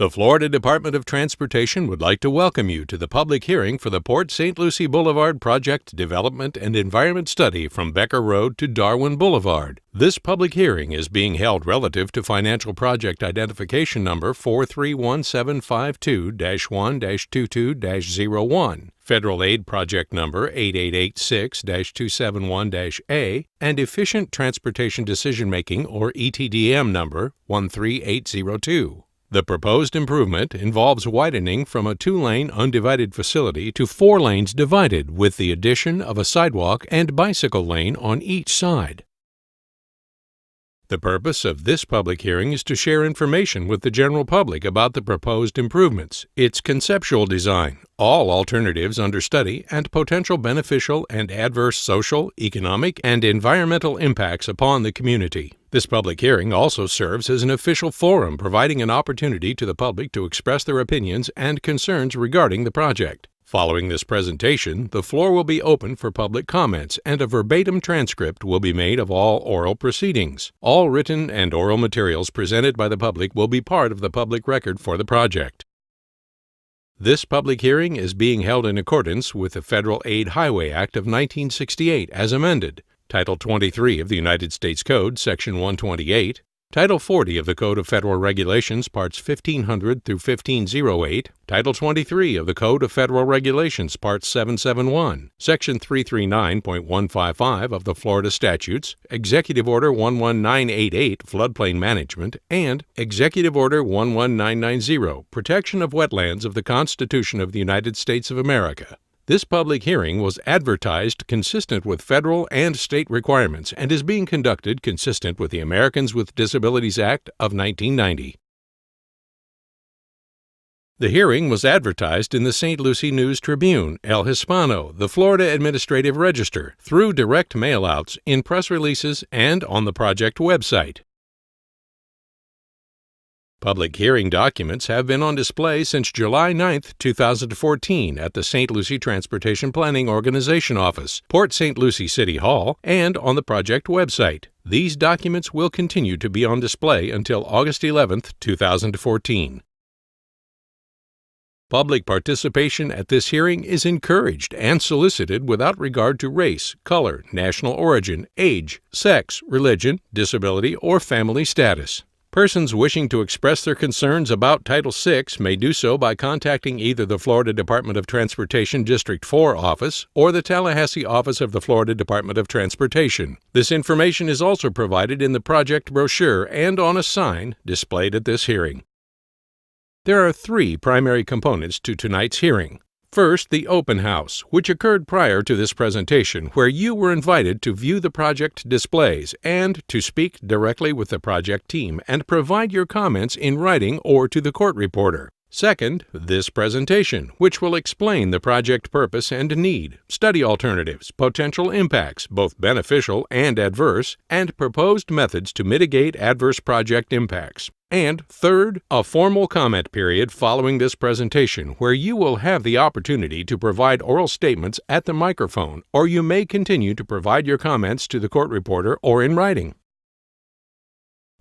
The Florida Department of Transportation would like to welcome you to the public hearing for the Port St. Lucie Boulevard Project Development and Environment Study from Becker Road to Darwin Boulevard. This public hearing is being held relative to Financial Project Identification Number 431752-1-22-01, Federal Aid Project Number 8886-271-A, and Efficient Transportation Decision-Making, or ETDM Number 13802. The proposed improvement involves widening from a 2-lane undivided facility to 4 lanes divided with the addition of a sidewalk and bicycle lane on each side. The purpose of this public hearing is to share information with the general public about the proposed improvements, its conceptual design, all alternatives under study, and potential beneficial and adverse social, economic, and environmental impacts upon the community. This public hearing also serves as an official forum, providing an opportunity to the public to express their opinions and concerns regarding the project. Following this presentation, the floor will be open for public comments, and a verbatim transcript will be made of all oral proceedings. All written and oral materials presented by the public will be part of the public record for the project. This public hearing is being held in accordance with the Federal Aid Highway Act of 1968 as amended, Title 23 of the United States Code, Section 128, Title 40 of the Code of Federal Regulations, Parts 1500 through 1508, Title 23 of the Code of Federal Regulations, Part 771, Section 339.155 of the Florida Statutes, Executive Order 11988, Floodplain Management, and Executive Order 11990, Protection of Wetlands of the Constitution of the United States of America. This public hearing was advertised consistent with federal and state requirements and is being conducted consistent with the Americans with Disabilities Act of 1990. The hearing was advertised in the St. Lucie News Tribune, El Hispano, the Florida Administrative Register, through direct mailouts, in press releases, and on the project website. Public hearing documents have been on display since July 9, 2014 at the St. Lucie Transportation Planning Organization Office, Port St. Lucie City Hall, and on the project website. These documents will continue to be on display until August 11, 2014. Public participation at this hearing is encouraged and solicited without regard to race, color, national origin, age, sex, religion, disability, or family status. Persons wishing to express their concerns about Title VI may do so by contacting either the Florida Department of Transportation District 4 office or the Tallahassee office of the Florida Department of Transportation. This information is also provided in the project brochure and on a sign displayed at this hearing. There are 3 primary components to tonight's hearing. First, the open house, which occurred prior to this presentation, where you were invited to view the project displays and to speak directly with the project team and provide your comments in writing or to the court reporter. Second, this presentation, which will explain the project purpose and need, study alternatives, potential impacts, both beneficial and adverse, and proposed methods to mitigate adverse project impacts. And third, a formal comment period following this presentation where you will have the opportunity to provide oral statements at the microphone, or you may continue to provide your comments to the court reporter or in writing.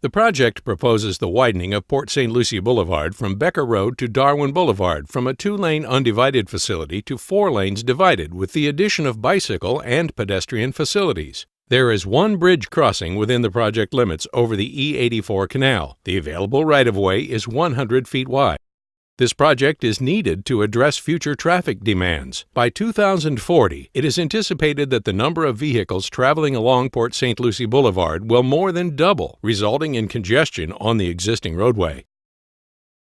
The project proposes the widening of Port St. Lucie Boulevard from Becker Road to Darwin Boulevard from a 2-lane undivided facility to 4 lanes divided with the addition of bicycle and pedestrian facilities. There is 1 bridge crossing within the project limits over the E84 canal. The available right-of-way is 100 feet wide. This project is needed to address future traffic demands. By 2040, it is anticipated that the number of vehicles traveling along Port St. Lucie Boulevard will more than double, resulting in congestion on the existing roadway.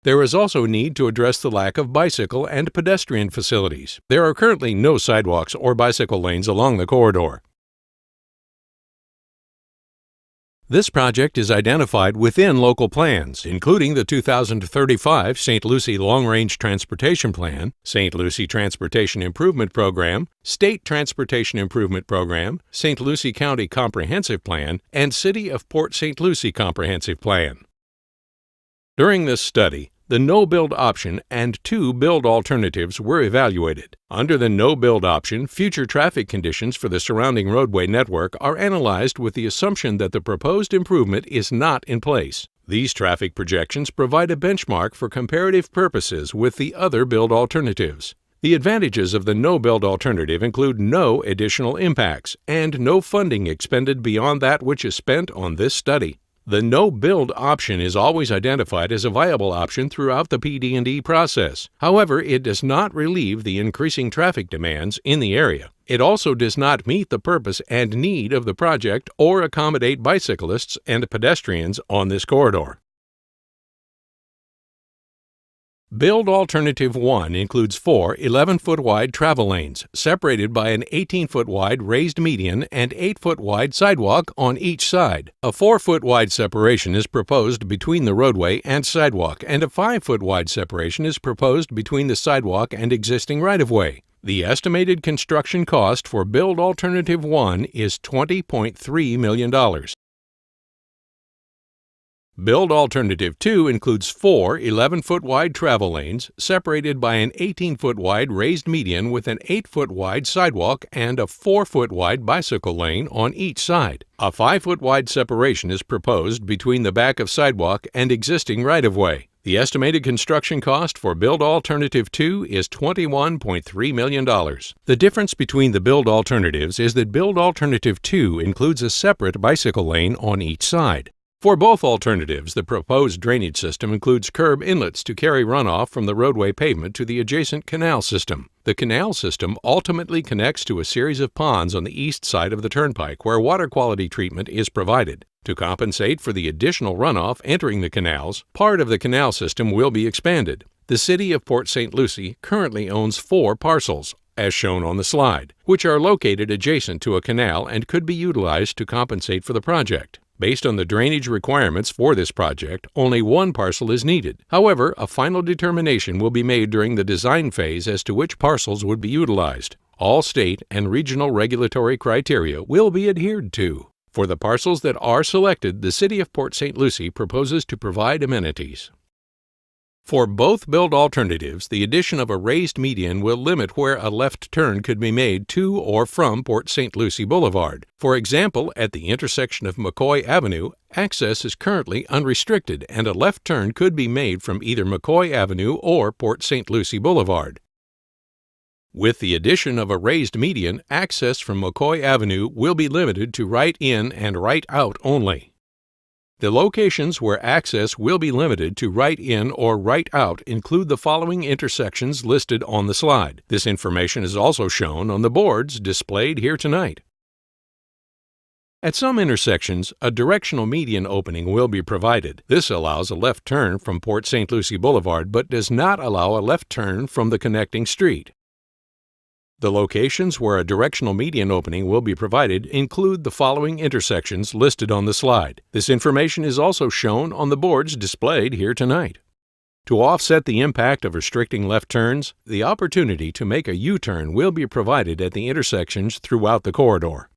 There is also a need to address the lack of bicycle and pedestrian facilities. There are currently no sidewalks or bicycle lanes along the corridor. This project is identified within local plans, including the 2035 St. Lucie Long-Range Transportation Plan, St. Lucie Transportation Improvement Program, State Transportation Improvement Program, St. Lucie County Comprehensive Plan, and City of Port St. Lucie Comprehensive Plan. During this study, the no-build option and 2 build alternatives were evaluated. Under the no-build option, future traffic conditions for the surrounding roadway network are analyzed with the assumption that the proposed improvement is not in place. These traffic projections provide a benchmark for comparative purposes with the other build alternatives. The advantages of the no-build alternative include no additional impacts and no funding expended beyond that which is spent on this study. The no-build option is always identified as a viable option throughout the PD&E process. However, it does not relieve the increasing traffic demands in the area. It also does not meet the purpose and need of the project or accommodate bicyclists and pedestrians on this corridor. Build Alternative 1 includes 4 11-foot wide travel lanes, separated by an 18-foot wide raised median and 8-foot wide sidewalk on each side. A 4-foot wide separation is proposed between the roadway and sidewalk, and a 5-foot wide separation is proposed between the sidewalk and existing right-of-way. The estimated construction cost for Build Alternative 1 is $20.3 million. Build Alternative 2 includes 4 11-foot wide travel lanes, separated by an 18-foot wide raised median with an 8-foot wide sidewalk and a 4-foot wide bicycle lane on each side. A 5-foot wide separation is proposed between the back of sidewalk and existing right-of-way. The estimated construction cost for Build Alternative 2 is $21.3 million. The difference between the build alternatives is that Build Alternative 2 includes a separate bicycle lane on each side. For both alternatives, the proposed drainage system includes curb inlets to carry runoff from the roadway pavement to the adjacent canal system. The canal system ultimately connects to a series of ponds on the east side of the turnpike where water quality treatment is provided. To compensate for the additional runoff entering the canals, part of the canal system will be expanded. The City of Port St. Lucie currently owns 4 parcels, as shown on the slide, which are located adjacent to a canal and could be utilized to compensate for the project. Based on the drainage requirements for this project, only 1 parcel is needed. However, a final determination will be made during the design phase as to which parcels would be utilized. All state and regional regulatory criteria will be adhered to. For the parcels that are selected, the City of Port St. Lucie proposes to provide amenities. For both build alternatives, the addition of a raised median will limit where a left turn could be made to or from Port St. Lucie Boulevard. For example, at the intersection of McCoy Avenue, access is currently unrestricted and a left turn could be made from either McCoy Avenue or Port St. Lucie Boulevard. With the addition of a raised median, access from McCoy Avenue will be limited to right in and right out only. The locations where access will be limited to right in or right out include the following intersections listed on the slide. This information is also shown on the boards displayed here tonight. At some intersections, a directional median opening will be provided. This allows a left turn from Port St. Lucie Boulevard but does not allow a left turn from the connecting street. The locations where a directional median opening will be provided include the following intersections listed on the slide. This information is also shown on the boards displayed here tonight. To offset the impact of restricting left turns, the opportunity to make a U-turn will be provided at the intersections throughout the corridor.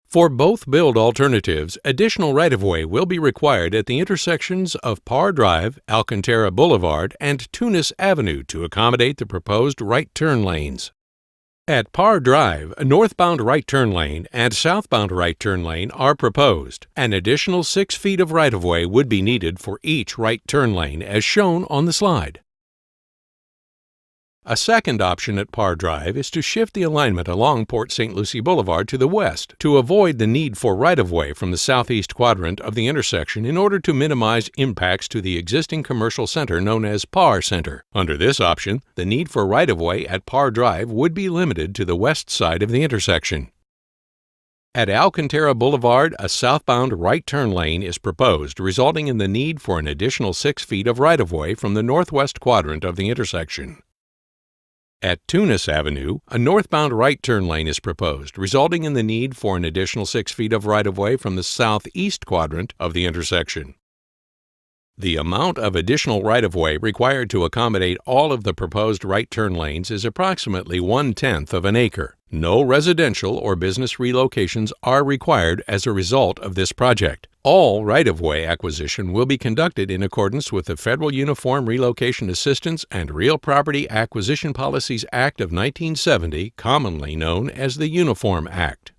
For both build alternatives, additional right-of-way will be required at the intersections of Parr Drive, Alcantara Boulevard, and Tunis Avenue to accommodate the proposed right turn lanes. At Parr Drive, a northbound right turn lane and southbound right turn lane are proposed. An additional 6 feet of right-of-way would be needed for each right turn lane, as shown on the slide. A second option at Parr Drive is to shift the alignment along Port St. Lucie Boulevard to the west to avoid the need for right-of-way from the southeast quadrant of the intersection in order to minimize impacts to the existing commercial center known as Parr Center. Under this option, the need for right-of-way at Parr Drive would be limited to the west side of the intersection. At Alcantara Boulevard, a southbound right turn lane is proposed, resulting in the need for an additional 6 feet of right-of-way from the northwest quadrant of the intersection. At Tunis Avenue, a northbound right turn lane is proposed, resulting in the need for an additional 6 feet of right-of-way from the southeast quadrant of the intersection. The amount of additional right-of-way required to accommodate all of the proposed right turn lanes is approximately 1/10 of an acre. No residential or business relocations are required as a result of this project. All right-of-way acquisition will be conducted in accordance with the Federal Uniform Relocation Assistance and Real Property Acquisition Policies Act of 1970, commonly known as the Uniform Act.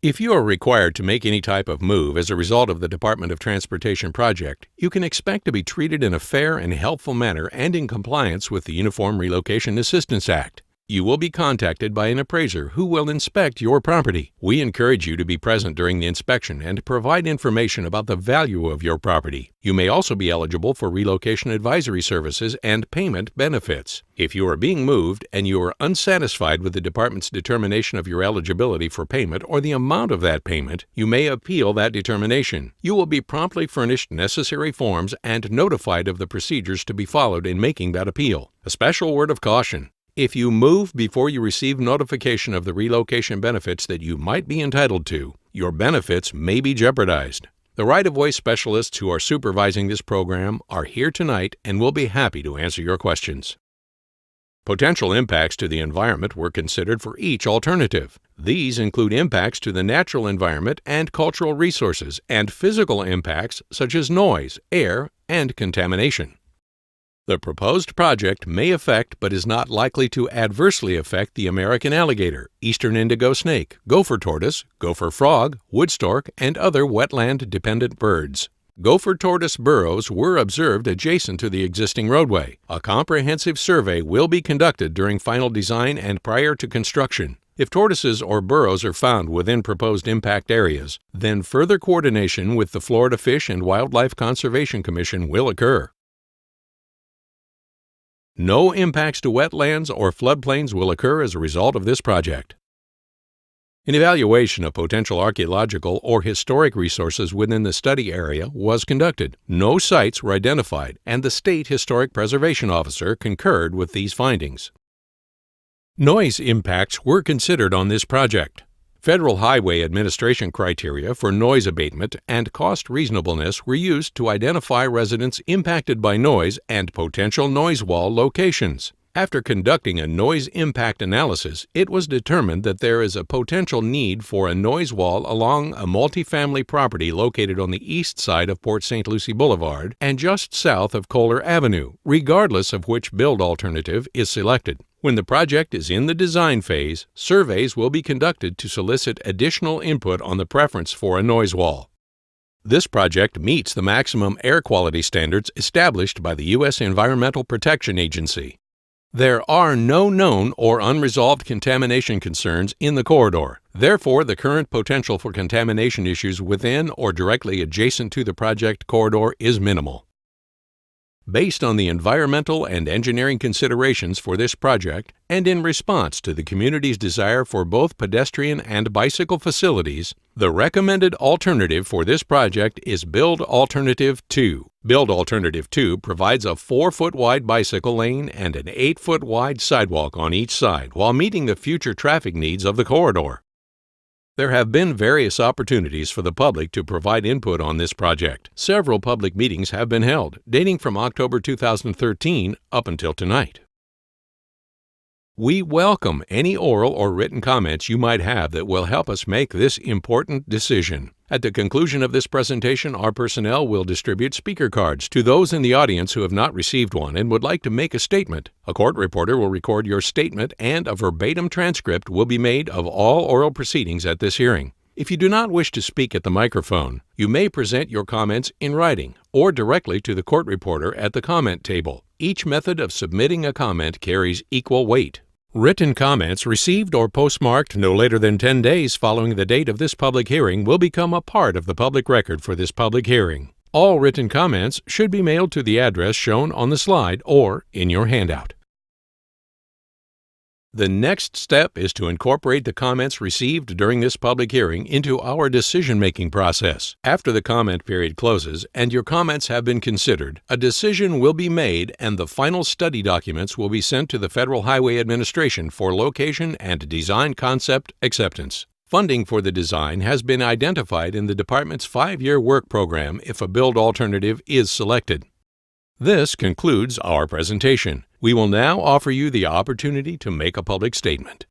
If you are required to make any type of move as a result of the Department of Transportation project, you can expect to be treated in a fair and helpful manner and in compliance with the Uniform Relocation Assistance Act. You will be contacted by an appraiser who will inspect your property. We encourage you to be present during the inspection and provide information about the value of your property. You may also be eligible for relocation advisory services and payment benefits. If you are being moved and you are unsatisfied with the department's determination of your eligibility for payment or the amount of that payment, you may appeal that determination. You will be promptly furnished necessary forms and notified of the procedures to be followed in making that appeal. A special word of caution: if you move before you receive notification of the relocation benefits that you might be entitled to, your benefits may be jeopardized. The right-of-way specialists who are supervising this program are here tonight and will be happy to answer your questions. Potential impacts to the environment were considered for each alternative. These include impacts to the natural environment and cultural resources, and physical impacts such as noise, air, and contamination. The proposed project may affect but is not likely to adversely affect the American alligator, eastern indigo snake, gopher tortoise, gopher frog, wood stork, and other wetland-dependent birds. Gopher tortoise burrows were observed adjacent to the existing roadway. A comprehensive survey will be conducted during final design and prior to construction. If tortoises or burrows are found within proposed impact areas, then further coordination with the Florida Fish and Wildlife Conservation Commission will occur. No impacts to wetlands or floodplains will occur as a result of this project. An evaluation of potential archaeological or historic resources within the study area was conducted. No sites were identified, and the State Historic Preservation Officer concurred with these findings. Noise impacts were considered on this project. Federal Highway Administration criteria for noise abatement and cost reasonableness were used to identify residents impacted by noise and potential noise wall locations. After conducting a noise impact analysis, it was determined that there is a potential need for a noise wall along a multifamily property located on the east side of Port St. Lucie Boulevard and just south of Kohler Avenue, regardless of which build alternative is selected. When the project is in the design phase, surveys will be conducted to solicit additional input on the preference for a noise wall. This project meets the maximum air quality standards established by the U.S. Environmental Protection Agency. There are no known or unresolved contamination concerns in the corridor. Therefore, the current potential for contamination issues within or directly adjacent to the project corridor is minimal. Based on the environmental and engineering considerations for this project, and in response to the community's desire for both pedestrian and bicycle facilities, the recommended alternative for this project is Build Alternative 2. Build Alternative 2 provides a 4-foot wide bicycle lane and an 8-foot wide sidewalk on each side while meeting the future traffic needs of the corridor. There have been various opportunities for the public to provide input on this project. Several public meetings have been held, dating from October 2013 up until tonight. We welcome any oral or written comments you might have that will help us make this important decision. At the conclusion of this presentation, our personnel will distribute speaker cards to those in the audience who have not received one and would like to make a statement. A court reporter will record your statement, and a verbatim transcript will be made of all oral proceedings at this hearing. If you do not wish to speak at the microphone, you may present your comments in writing or directly to the court reporter at the comment table. Each method of submitting a comment carries equal weight. Written comments received or postmarked no later than 10 days following the date of this public hearing will become a part of the public record for this public hearing. All written comments should be mailed to the address shown on the slide or in your handout. The next step is to incorporate the comments received during this public hearing into our decision-making process. After the comment period closes and your comments have been considered, a decision will be made and the final study documents will be sent to the Federal Highway Administration for location and design concept acceptance. Funding for the design has been identified in the department's 5-year work program if a build alternative is selected. This concludes our presentation. We will now offer you the opportunity to make a public statement.